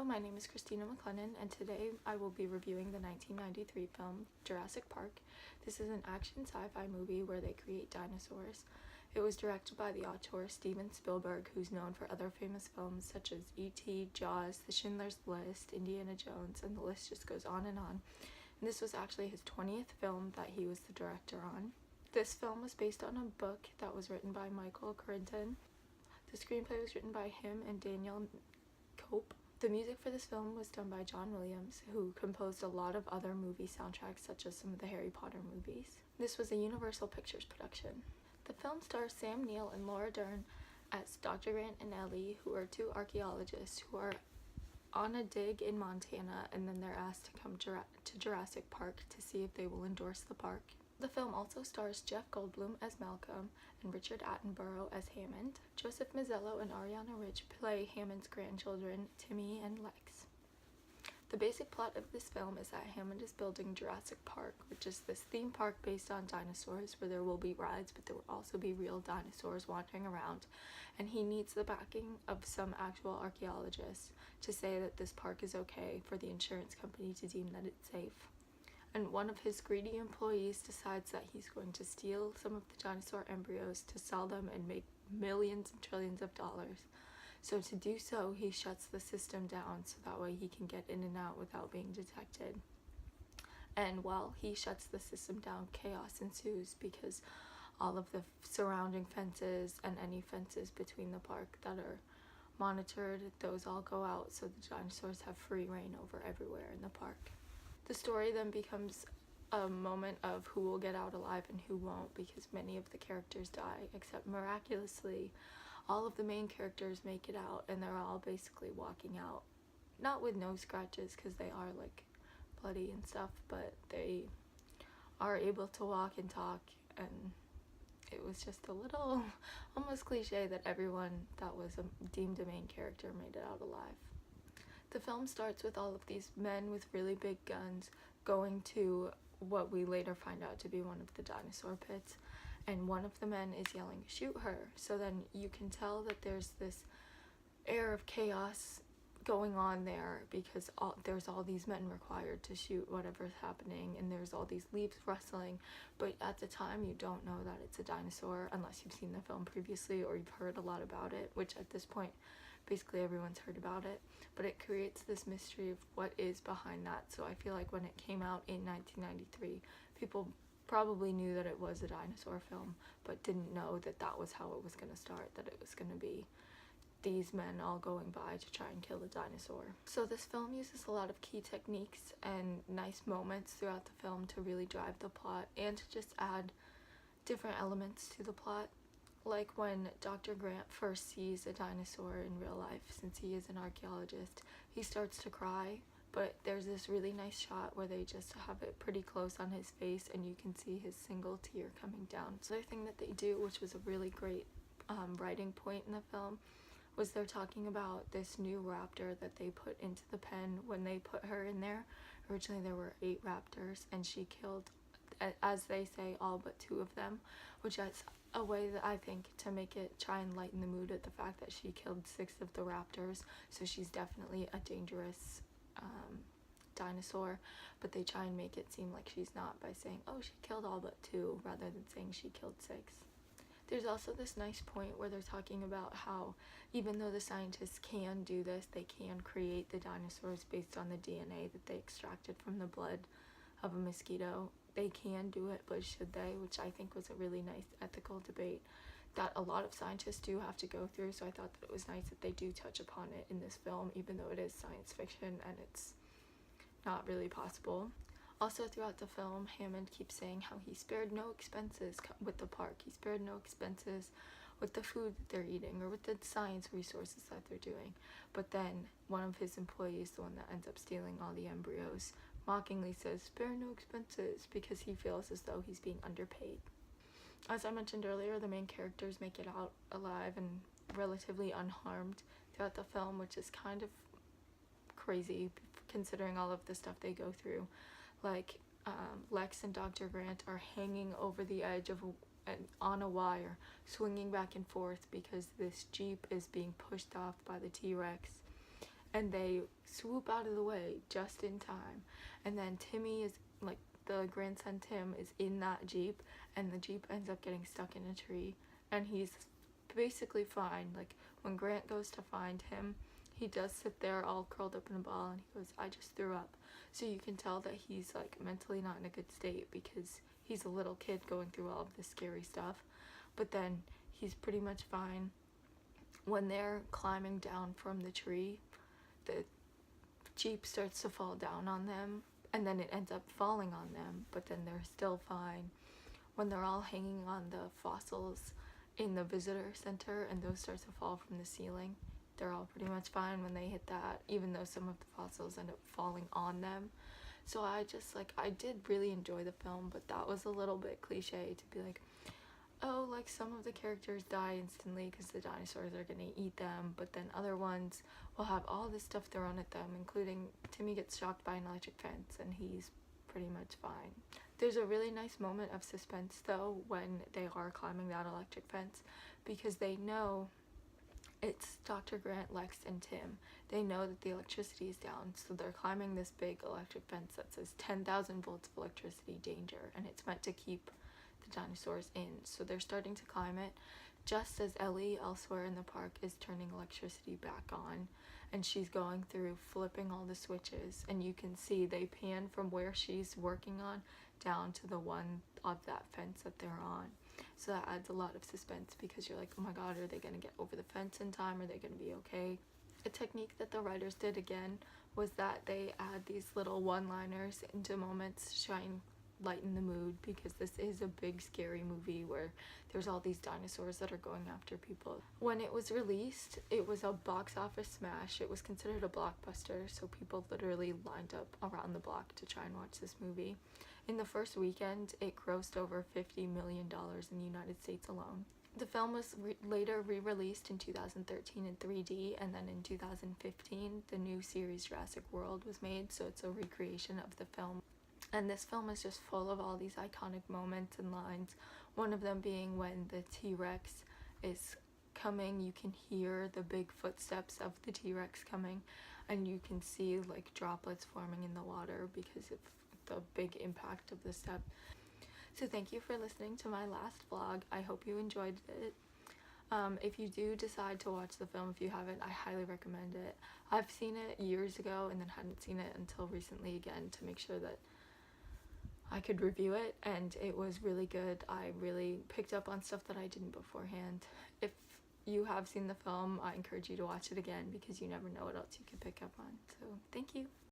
Hello, my name is Christina McLennan, and today I will be reviewing the 1993 film Jurassic Park. This is an action sci-fi movie where they create dinosaurs. It was directed by the auteur Steven Spielberg, who's known for other famous films such as E.T., Jaws, The Schindler's List, Indiana Jones, and the list just goes on and on. And this was actually his 20th film that he was the director on. This film was based on a book that was written by Michael Crichton. The screenplay was written by him and Daniel Cope. The music for this film was done by John Williams, who composed a lot of other movie soundtracks such as some of the Harry Potter movies. This was a Universal Pictures production. The film stars Sam Neill and Laura Dern as Dr. Grant and Ellie, who are two archaeologists who are on a dig in Montana, and then they're asked to come to Jurassic Park to see if they will endorse the park. The film also stars Jeff Goldblum as Malcolm and Richard Attenborough as Hammond. Joseph Mazzello and Ariana Rich play Hammond's grandchildren, Timmy and Lex. The basic plot of this film is that Hammond is building Jurassic Park, which is this theme park based on dinosaurs where there will be rides, but there will also be real dinosaurs wandering around, and he needs the backing of some actual archaeologists to say that this park is okay for the insurance company to deem that it's safe. And one of his greedy employees decides that he's going to steal some of the dinosaur embryos to sell them and make millions and trillions of dollars. So to do so, he shuts the system down so that way he can get in and out without being detected. And while he shuts the system down, chaos ensues because all of the surrounding fences and any fences between the park that are monitored, those all go out, so the dinosaurs have free reign over everywhere in the park. The story then becomes a moment of who will get out alive and who won't, because many of the characters die, except miraculously all of the main characters make it out, and they're all basically walking out, not with no scratches because they are like bloody and stuff, but they are able to walk and talk, and it was just a little almost cliche that everyone that was deemed a main character made it out alive. The film starts with all of these men with really big guns going to what we later find out to be one of the dinosaur pits, and one of the men is yelling, "Shoot her!" So then you can tell that there's this air of chaos going on there because there's all these men required to shoot whatever's happening, and there's all these leaves rustling, but at the time you don't know that it's a dinosaur unless you've seen the film previously or you've heard a lot about it, which at this point basically everyone's heard about it, but it creates this mystery of what is behind that. So I feel like when it came out in 1993, people probably knew that it was a dinosaur film, but didn't know that that was how it was going to start, that it was going to be these men all going by to try and kill a dinosaur. So this film uses a lot of key techniques and nice moments throughout the film to really drive the plot and to just add different elements to the plot. Like when Dr. Grant first sees a dinosaur in real life, since he is an archaeologist, he starts to cry, but there's this really nice shot where they just have it pretty close on his face and you can see his single tear coming down. So the other thing that they do, which was a really great writing point in the film, was they're talking about this new raptor that they put into the pen when they put her in there. Originally there were 8 raptors and she killed, as they say, all but 2 of them, which is a way that I think to make it try and lighten the mood at the fact that she killed 6 of the raptors, so she's definitely a dangerous dinosaur, but they try and make it seem like she's not by saying, oh, she killed all but 2, rather than saying she killed 6. There's also this nice point where they're talking about how even though the scientists can do this, they can create the dinosaurs based on the DNA that they extracted from the blood of a mosquito. They can do it, but should they? Which I think was a really nice ethical debate that a lot of scientists do have to go through, so I thought that it was nice that they do touch upon it in this film, even though it is science fiction and it's not really possible. Also throughout the film, Hammond keeps saying how he spared no expenses with the park. He spared no expenses with the food that they're eating or with the science resources that they're doing. But then one of his employees, the one that ends up stealing all the embryos, mockingly says, "Spare no expenses," because he feels as though he's being underpaid. As I mentioned earlier, the main characters make it out alive and relatively unharmed throughout the film, which is kind of crazy considering all of the stuff they go through. Like Lex and Dr. Grant are hanging over the edge of on a wire, swinging back and forth because this Jeep is being pushed off by the T-Rex, and they swoop out of the way just in time. And then Timmy is, like, the grandson Tim is in that Jeep, and the Jeep ends up getting stuck in a tree, and he's basically fine. Like, when Grant goes to find him, he does sit there all curled up in a ball, and he goes, I just threw up. So you can tell that he's, like, mentally not in a good state because he's a little kid going through all of this scary stuff. But then he's pretty much fine. When they're climbing down from the tree, the Jeep starts to fall down on them, and then it ends up falling on them, but then they're still fine. When they're all hanging on the fossils in the visitor center and those start to fall from the ceiling, they're all pretty much fine when they hit that, even though some of the fossils end up falling on them. So I did really enjoy the film, but that was a little bit cliche to be like, oh, like, some of the characters die instantly because the dinosaurs are gonna eat them, but then other ones will have all this stuff thrown at them, including Timmy gets shocked by an electric fence and he's pretty much fine. There's a really nice moment of suspense though when they are climbing that electric fence, because they know it's Dr. Grant, Lex, and Tim. They know that the electricity is down, so they're climbing this big electric fence that says 10,000 volts of electricity danger, and it's meant to keep the dinosaurs in. So they're starting to climb it just as Ellie elsewhere in the park is turning electricity back on, and she's going through flipping all the switches, and you can see they pan from where she's working on down to the one of that fence that they're on. So that adds a lot of suspense because you're like, oh my god, are they going to get over the fence in time? Are they going to be okay? A technique that the writers did again was that they add these little one-liners into moments to try and lighten the mood, because this is a big scary movie where there's all these dinosaurs that are going after people. When it was released, it was a box office smash. It was considered a blockbuster, so people literally lined up around the block to try and watch this movie. In the first weekend, it grossed over $50 million in the United States alone. The film was later re-released in 2013 in 3D, and then in 2015, the new series Jurassic World was made, so it's a recreation of the film. And this film is just full of all these iconic moments and lines, one of them being when the T-Rex is coming, you can hear the big footsteps of the T-Rex coming, and you can see, like, droplets forming in the water because of the big impact of the step. So thank you for listening to my last vlog. I hope you enjoyed it. If you do decide to watch the film, if you haven't, I highly recommend it. I've seen it years ago and then hadn't seen it until recently again to make sure that I could review it, and it was really good. I really picked up on stuff that I didn't beforehand. If you have seen the film, I encourage you to watch it again because you never know what else you can pick up on. So thank you.